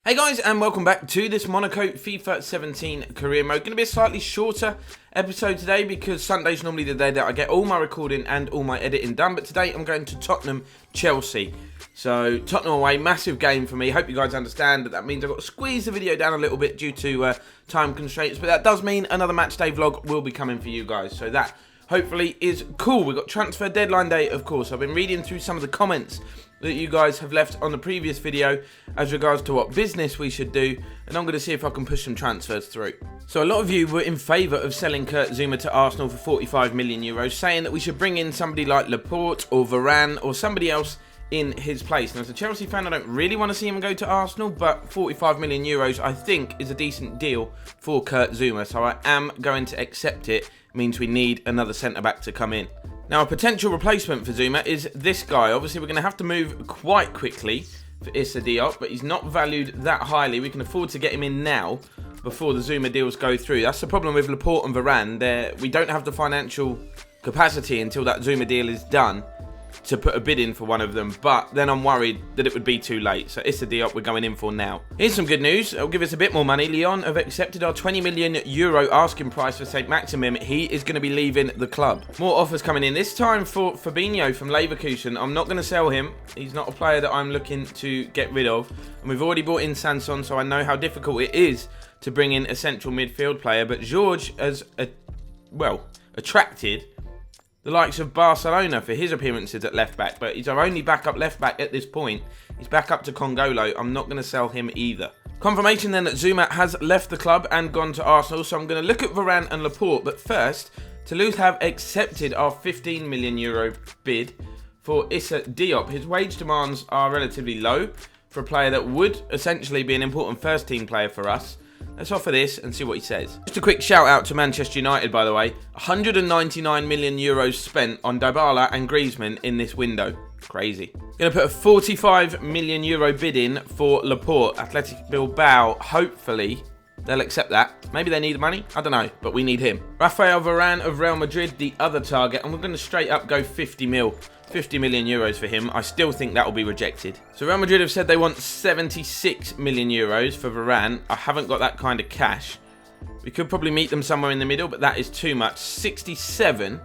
Hey guys, and welcome back to this Monaco FIFA 17 career mode. Going to be a slightly shorter episode today because Sunday's normally the day that I get all my recording and all my editing done. But today I'm going to Tottenham, Chelsea. So Tottenham away, massive game for me. Hope you guys understand that means I've got to squeeze the video down a little bit due to time constraints. But that does mean another match day vlog will be coming for you guys. So that hopefully is cool. We've got transfer deadline day, of course. I've been reading through some of the comments that you guys have left on the previous video as regards to what business we should do, and I'm going to see if I can push some transfers through. So a lot of you were in favour of selling Kurt Zouma to Arsenal for 45 million euros, saying that we should bring in somebody like Laporte or Varane or somebody else in his place. Now, as a Chelsea fan, I don't really want to see him go to Arsenal, but 45 million euros I think is a decent deal for Kurt Zouma, so I am going to accept it. It means we need another centre-back to come in. Now, a potential replacement for Zouma is this guy. Obviously, we're going to have to move quite quickly for Issa Diop, but he's not valued that highly. We can afford to get him in now before the Zouma deals go through. That's the problem with Laporte and Varane. We don't have the financial capacity until that Zouma deal is done to put a bid in for one of them, but then I'm worried that it would be too late. So Issa Diop we're going in for now. Here's some good news. It'll give us a bit more money. Lyon have accepted our 20 million euro asking price for St. Maximum. He is going to be leaving the club. More offers coming in. This time for Fabinho from Leverkusen. I'm not going to sell him. He's not a player that I'm looking to get rid of. And we've already brought in Sanson, so I know how difficult it is to bring in a central midfield player. But George has, attracted the likes of Barcelona for his appearances at left-back, but he's our only backup left-back at this point. He's back up to Congolo. I'm not going to sell him either. Confirmation then that Zouma has left the club and gone to Arsenal, so I'm going to look at Varane and Laporte, but first, Toulouse have accepted our 15 million euro bid for Issa Diop. His wage demands are relatively low for a player that would essentially be an important first-team player for us. Let's offer this and see what he says. Just a quick shout out to Manchester United, by the way. 199 million euros spent on Dybala and Griezmann in this window. Crazy. Going to put a 45 million euro bid in for Laporte. Athletic Bilbao, hopefully they'll accept that. Maybe they need the money. I don't know, but we need him. Rafael Varane of Real Madrid, the other target. And we're going to straight up go 50 million euros for him. I still think that will be rejected. So Real Madrid have said they want 76 million euros for Varane. I haven't got that kind of cash. We could probably meet them somewhere in the middle, but that is too much. 67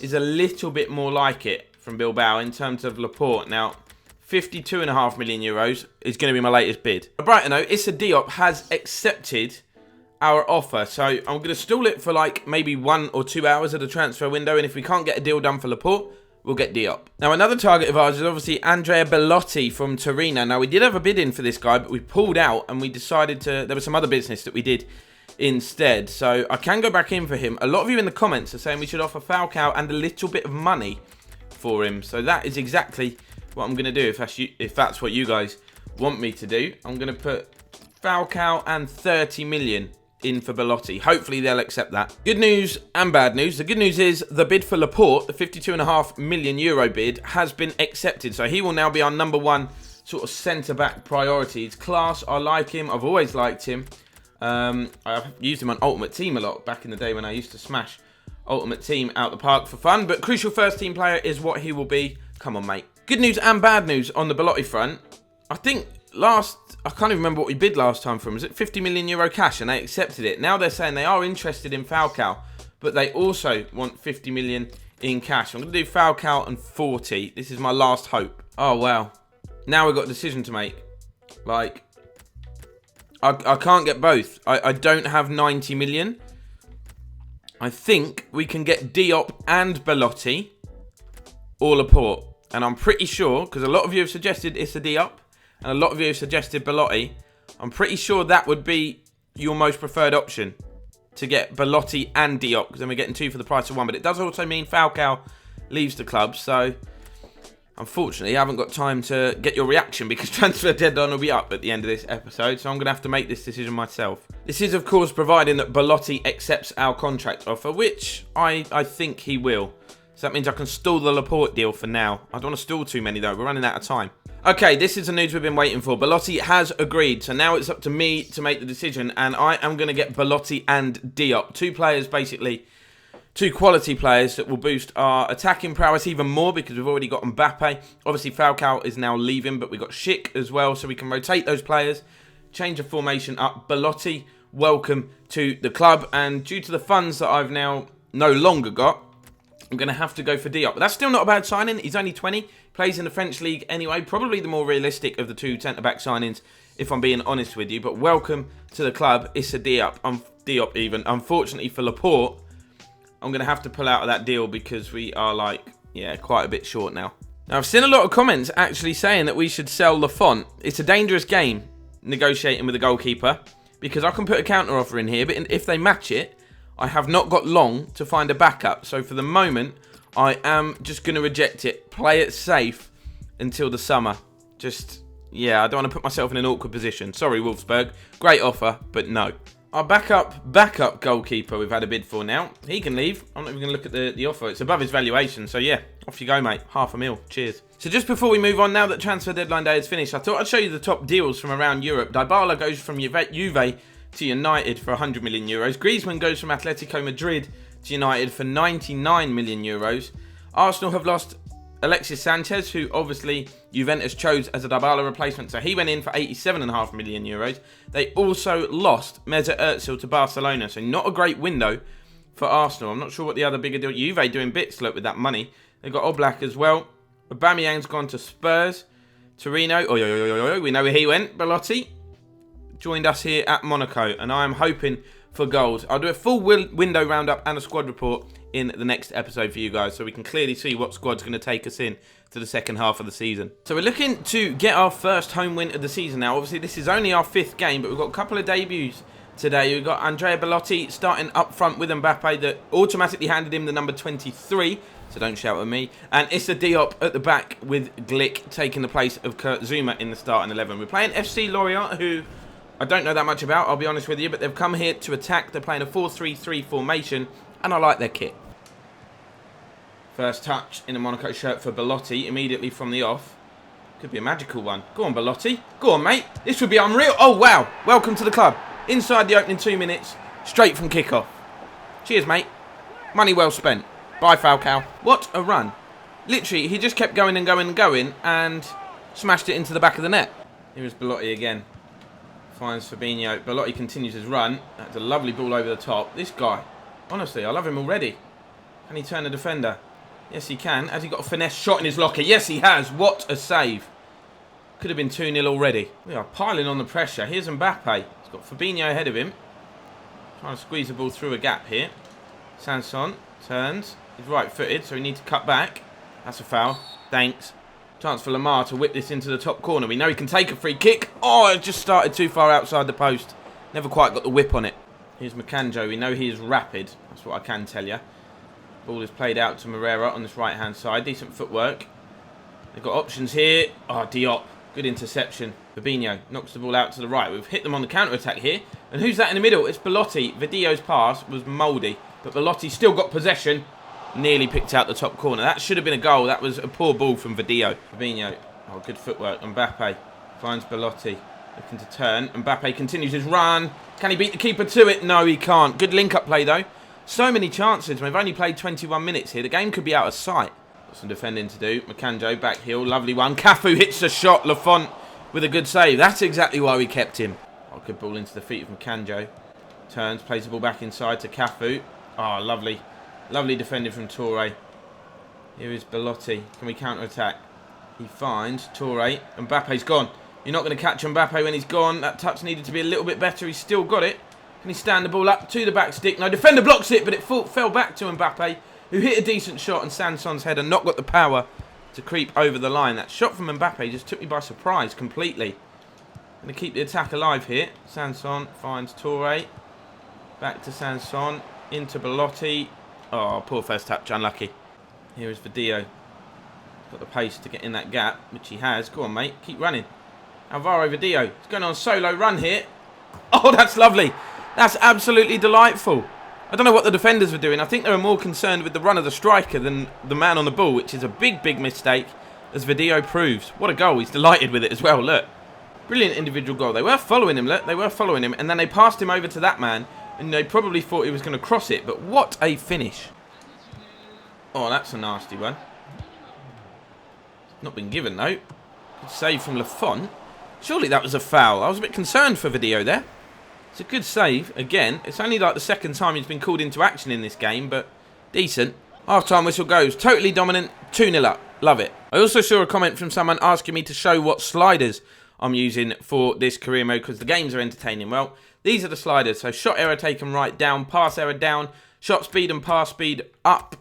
is a little bit more like it from Bilbao in terms of Laporte. Now, 52.5 million euros is going to be my latest bid. A brighter note, Issa Diop has accepted our offer. So I'm going to stall it for like maybe 1 or 2 hours of the transfer window. And if we can't get a deal done for Laporte, we'll get Diop. Now, another target of ours is obviously Andrea Bellotti from Torino. Now, we did have a bid in for this guy, but we pulled out and we decided to... There was some other business that we did instead. So I can go back in for him. A lot of you in the comments are saying we should offer Falcao and a little bit of money for him. So that is exactly what I'm going to do if that's what you guys want me to do. I'm going to put Falcao and 30 million in for Bellotti. Hopefully they'll accept that. Good news and bad news. The good news is the bid for Laporte, the 52.5 million euro bid, has been accepted. So he will now be our number one sort of centre-back priority. He's class. I like him. I've always liked him. I've used him on Ultimate Team a lot back in the day when I used to smash Ultimate Team out the park for fun. But crucial first-team player is what he will be. Come on, mate. Good news and bad news on the Bellotti front. I think I can't even remember what we bid last time for him. Was it 50 million euro cash? And they accepted it. Now they're saying they are interested in Falcao, but they also want 50 million in cash. I'm going to do Falcao and 40. This is my last hope. Oh, wow. Now we've got a decision to make. Like, I can't get both. I don't have 90 million. I think we can get Diop and Bellotti or Laporte. And I'm pretty sure, because a lot of you have suggested Issa Diop, and a lot of you have suggested Bellotti, I'm pretty sure that would be your most preferred option, to get Bellotti and Diop, because then we're getting 2 for the price of 1. But it does also mean Falcao leaves the club, so unfortunately I haven't got time to get your reaction, because transfer deadline will be up at the end of this episode, so I'm going to have to make this decision myself. This is, of course, providing that Bellotti accepts our contract offer, which I think he will. So that means I can stall the Laporte deal for now. I don't want to stall too many, though. We're running out of time. Okay, this is the news we've been waiting for. Bellotti has agreed. So now it's up to me to make the decision. And I am going to get Bellotti and Diop. 2 players, basically. 2 quality players that will boost our attacking prowess even more, because we've already got Mbappe. Obviously, Falcao is now leaving, but we've got Schick as well. So we can rotate those players change of formation up. Belotti, welcome to the club. And due to the funds that I've now no longer got, I'm going to have to go for Diop. But that's still not a bad signing. He's only 20. Plays in the French league anyway. Probably the more realistic of the two centre-back signings, if I'm being honest with you. But welcome to the club. It's a Diop. Diop even. Unfortunately for Laporte, I'm going to have to pull out of that deal because we are like, yeah, quite a bit short now. Now, I've seen a lot of comments actually saying that we should sell Lafont. It's a dangerous game negotiating with a goalkeeper because I can put a counter offer in here, but if they match it, I have not got long to find a backup. So for the moment, I am just going to reject it. Play it safe until the summer. Just, yeah, I don't want to put myself in an awkward position. Sorry, Wolfsburg. Great offer, but no. Our backup goalkeeper we've had a bid for now. He can leave. I'm not even going to look at the offer. It's above his valuation. So yeah, off you go, mate. $500,000. Cheers. So just before we move on, now that transfer deadline day is finished, I thought I'd show you the top deals from around Europe. Dybala goes from Juve to United for €100 million. Griezmann goes from Atletico Madrid to United for €99 million. Arsenal have lost Alexis Sanchez, who obviously Juventus chose as a Dybala replacement, so he went in for €87.5 million. They also lost Mesut Ozil to Barcelona, so not a great window for Arsenal. I'm not sure what the other bigger deal. Juve doing bits, look, with that money. They've got Oblak as well. Aubameyang's gone to Spurs. Torino, we know where he went. Belotti joined us here at Monaco, and I am hoping for gold. I'll do a full window roundup and a squad report in the next episode for you guys, so we can clearly see what squad's going to take us in to the second half of the season. So we're looking to get our first home win of the season now. Obviously, this is only our 5th game, but we've got a couple of debuts today. We've got Andrea Belotti starting up front with Mbappe that automatically handed him the number 23, so don't shout at me. And Issa Diop at the back with Glick taking the place of Kurt Zouma in the starting 11. We're playing FC Lorient, who I don't know that much about, I'll be honest with you, but they've come here to attack. They're playing a 4-3-3 formation, and I like their kit. First touch in a Monaco shirt for Belotti immediately from the off. Could be a magical one. Go on, Belotti. Go on, mate. This would be unreal. Oh, wow. Welcome to the club. Inside the opening 2 minutes, straight from kickoff. Cheers, mate. Money well spent. Bye, Falcao. What a run. Literally, he just kept going and going and going and smashed it into the back of the net. Here is Belotti again. Finds Fabinho. Belotti continues his run. That's a lovely ball over the top. This guy, honestly, I love him already. Can he turn a defender? Yes, he can. Has he got a finesse shot in his locker? Yes, he has. What a save. Could have been 2-0 already. We are piling on the pressure. Here's Mbappe. He's got Fabinho ahead of him. Trying to squeeze the ball through a gap here. Sanson turns. He's right-footed, so we need to cut back. That's a foul. Thanks. Chance for Lamar to whip this into the top corner. We know he can take a free kick. Oh, it just started too far outside the post. Never quite got the whip on it. Here's Makanjo. We know he is rapid. That's what I can tell you. Ball is played out to Moreira on this right-hand side. Decent footwork. They've got options here. Oh, Diop. Good interception. Fabinho knocks the ball out to the right. We've hit them on the counter-attack here. And who's that in the middle? It's Belotti. Vidio's pass was mouldy. But Belotti still got possession. Nearly picked out the top corner. That should have been a goal. That was a poor ball from Vidio. Fabinho. Oh, good footwork. Mbappe finds Belotti. Looking to turn. Mbappe continues his run. Can he beat the keeper to it? No, he can't. Good link-up play, though. So many chances. We've only played 21 minutes here. The game could be out of sight. Got some defending to do. Makanjo back heel. Lovely one. Cafu hits the shot. Lafont with a good save. That's exactly why we kept him. Oh, good ball into the feet of Makanjo. Turns. Plays the ball back inside to Cafu. Oh, lovely. Lovely defending from Toure. Here is Belotti. Can we counter-attack? He finds Toure. Mbappe's gone. You're not going to catch Mbappe when he's gone. That touch needed to be a little bit better. He's still got it. Can he stand the ball up to the back stick? No, defender blocks it, but it fell back to Mbappe, who hit a decent shot, and Sanson's header not got the power to creep over the line. That shot from Mbappe just took me by surprise completely. Going to keep the attack alive here. Sanson finds Toure. Back to Sanson. Into Belotti. Oh, poor first touch. Unlucky. Here is Vidio. Got the pace to get in that gap, which he has. Go on, mate. Keep running. Alvaro Vidio. He's going on a solo run here. Oh, that's lovely. That's absolutely delightful. I don't know what the defenders were doing. I think they were more concerned with the run of the striker than the man on the ball, which is a big, big mistake, as Vidio proves. What a goal. He's delighted with it as well, look. Brilliant individual goal. They were following him, look. They were following him, and then they passed him over to that man, and they probably thought he was going to cross it, but what a finish. Oh, that's a nasty one. Not been given, though. Good save from Lafont. Surely that was a foul. I was a bit concerned for Video there. It's a good save. Again, it's only like the second time he's been called into action in this game, but decent. Half-time whistle goes. Totally dominant. 2-0 up. Love it. I also saw a comment from someone asking me to show what sliders I'm using for this career mode because the games are entertaining. Well, these are the sliders. So shot error taken right down, pass error down, shot speed and pass speed up.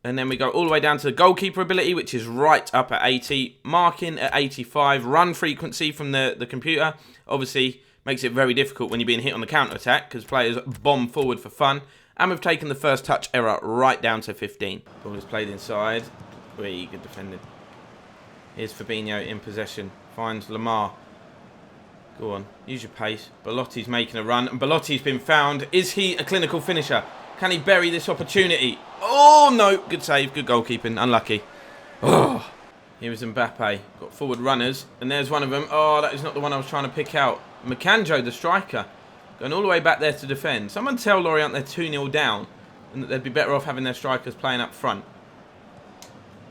And then we go all the way down to the goalkeeper ability, which is right up at 80. Marking at 85. Run frequency from the computer. Obviously, makes it very difficult when you're being hit on the counter-attack because players bomb forward for fun. And we've taken the first touch error right down to 15. Ball is played inside. Really good defending. Here's Fabinho in possession. Finds Lamar. Go on. Use your pace. Belotti's making a run. And Belotti's been found. Is he a clinical finisher? Can he bury this opportunity? Oh, no. Good save. Good goalkeeping. Unlucky. Oh. Here is Mbappe. Got forward runners. And there's one of them. Oh, that is not the one I was trying to pick out. Makanjo, the striker. Going all the way back there to defend. Someone tell Lorient they're 2-0 down. And that they'd be better off having their strikers playing up front.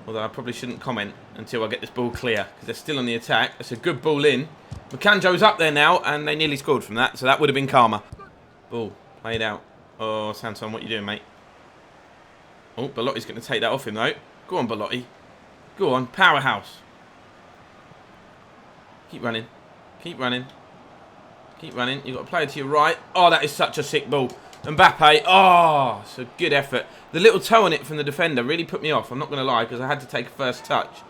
Although I probably shouldn't comment until I get this ball clear. Because they're still on the attack. It's a good ball in. Makanjo's up there now. And they nearly scored from that. So that would have been karma. Ball played out. Oh, Santon, what are you doing, mate? Oh, Belotti's going to take that off him, though. Go on, Belotti. Go on. Powerhouse. Keep running. Keep running. Keep running. You've got a player to your right. Oh, that is such a sick ball. Mbappe. Oh, it's a good effort. The little toe on it from the defender really put me off. I'm not going to lie, because I had to take a first touch.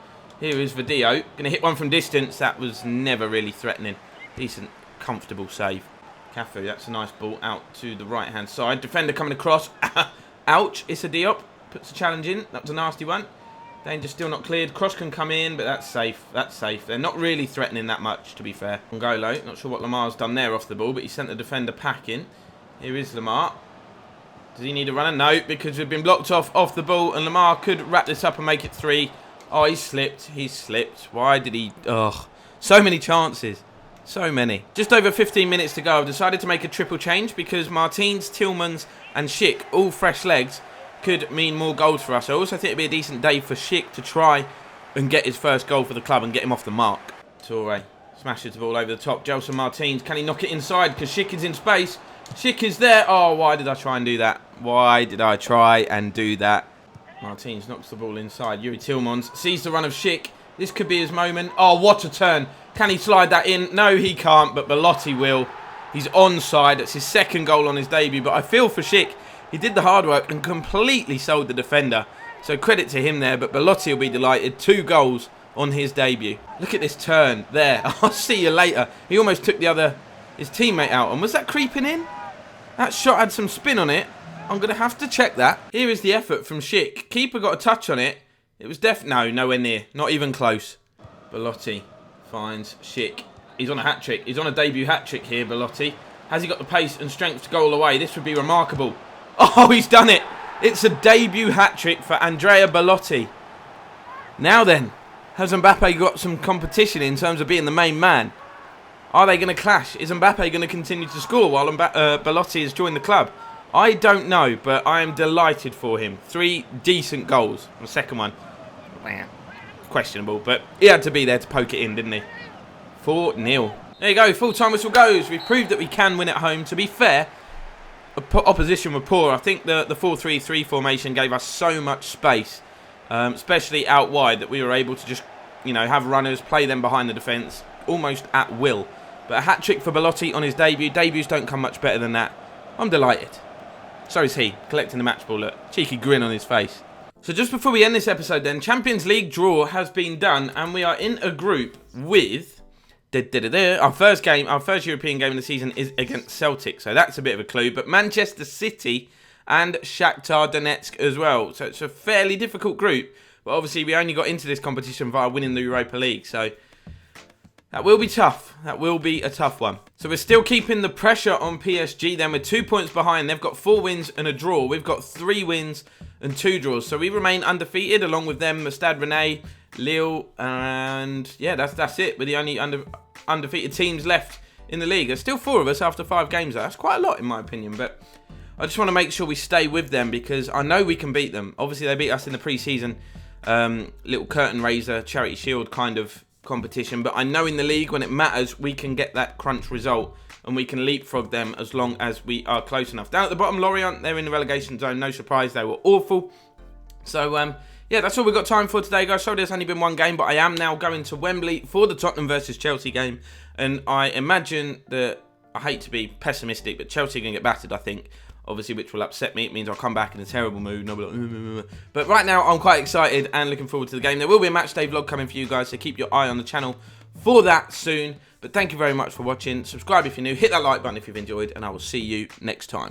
Here is Video. Going to hit one from distance. That was never really threatening. Decent, comfortable save. Cafu, that's a nice ball out to the right-hand side. Defender coming across. Ouch. Issa Diop puts a challenge in. That was a nasty one. Danger still not cleared. Cross can come in, but that's safe. That's safe. They're not really threatening that much, to be fair. Ngolo, not sure what Lamar's done there off the ball, but he sent the defender packing. Here is Lamar. Does he need a runner? No, because we've been blocked off the ball, and Lamar could wrap this up and make it 3. Oh, he slipped. He slipped. Why did he... Ugh. So many chances. So many. Just over 15 minutes to go. I've decided to make a triple change because Martins, Tillmans and Schick, all fresh legs, could mean more goals for us. I also think it'd be a decent day for Schick to try and get his first goal for the club and get him off the mark. Toure smashes the ball over the top. Gelson Martins, can he knock it inside? Because Schick is in space. Schick is there. Oh, why did I try and do that? Why did I try and do that? Martins knocks the ball inside. Yuri Tillmans sees the run of Schick. This could be his moment. Oh, what a turn. Can he slide that in? No, he can't, but Belotti will. He's onside. It's his second goal on his debut, but I feel for Schick. He did the hard work and completely sold the defender. So credit to him there, but Belotti will be delighted. 2 goals on his debut. Look at this turn there. I'll see you later. He almost took his teammate out. And was that creeping in? That shot had some spin on it. I'm going to have to check that. Here is the effort from Schick. Keeper got a touch on it. It was no, nowhere near. Not even close. Belotti finds Schick. He's on a hat-trick. He's on a debut hat-trick here, Belotti. Has he got the pace and strength to go all the way? This would be remarkable. Oh, he's done it. It's a debut hat-trick for Andrea Belotti. Now then, has Mbappe got some competition in terms of being the main man? Are they going to clash? Is Mbappe going to continue to score while Belotti has joined the club? I don't know, but I am delighted for him. 3 decent goals. The second one, questionable, but he had to be there to poke it in, didn't he? 4-0. There you go, full-time whistle goes. We've proved that we can win at home. To be fair, opposition were poor. I think the 4-3-3 formation gave us so much space, especially out wide, that we were able to just, have runners, play them behind the defence, almost at will. But a hat-trick for Belotti on his debut. Debuts don't come much better than that. I'm delighted. So is he, collecting the match ball. Look, cheeky grin on his face. So just before we end this episode then, Champions League draw has been done, and we are in a group with... Our first European game of the season is against Celtic, so that's a bit of a clue. But Manchester City and Shakhtar Donetsk as well. So it's a fairly difficult group. But obviously we only got into this competition via winning the Europa League, so that will be tough. That will be a tough one. So we're still keeping the pressure on PSG then. We're 2 points behind. They've got 4 wins and a draw. We've got 3 wins and 2 draws. So we remain undefeated along with them, Stade Rennais, Lille, and yeah, that's it. We're the only undefeated teams left in the league. There's still 4 of us after 5 games though. That's quite a lot in my opinion, but I just want to make sure we stay with them because I know we can beat them. Obviously they beat us in the pre-season little curtain raiser, charity shield kind of competition, but I know in the league when it matters we can get that crunch result and we can leapfrog them as long as we are close enough. Down at the bottom, Lorient, they're in the relegation zone. No surprise, they were awful. So yeah, that's all we've got time for today, guys. Sorry there's only been one game, but I am now going to Wembley for the Tottenham versus Chelsea game, and I imagine that, I hate to be pessimistic, but Chelsea are going to get battered, I think. Obviously, which will upset me. It means I'll come back in a terrible mood and I'll be like, but right now I'm quite excited and looking forward to the game. There will be a match day vlog coming for you guys, so keep your eye on the channel for that soon. But thank you very much for watching. Subscribe if you're new, hit that like button if you've enjoyed, and I will see you next time.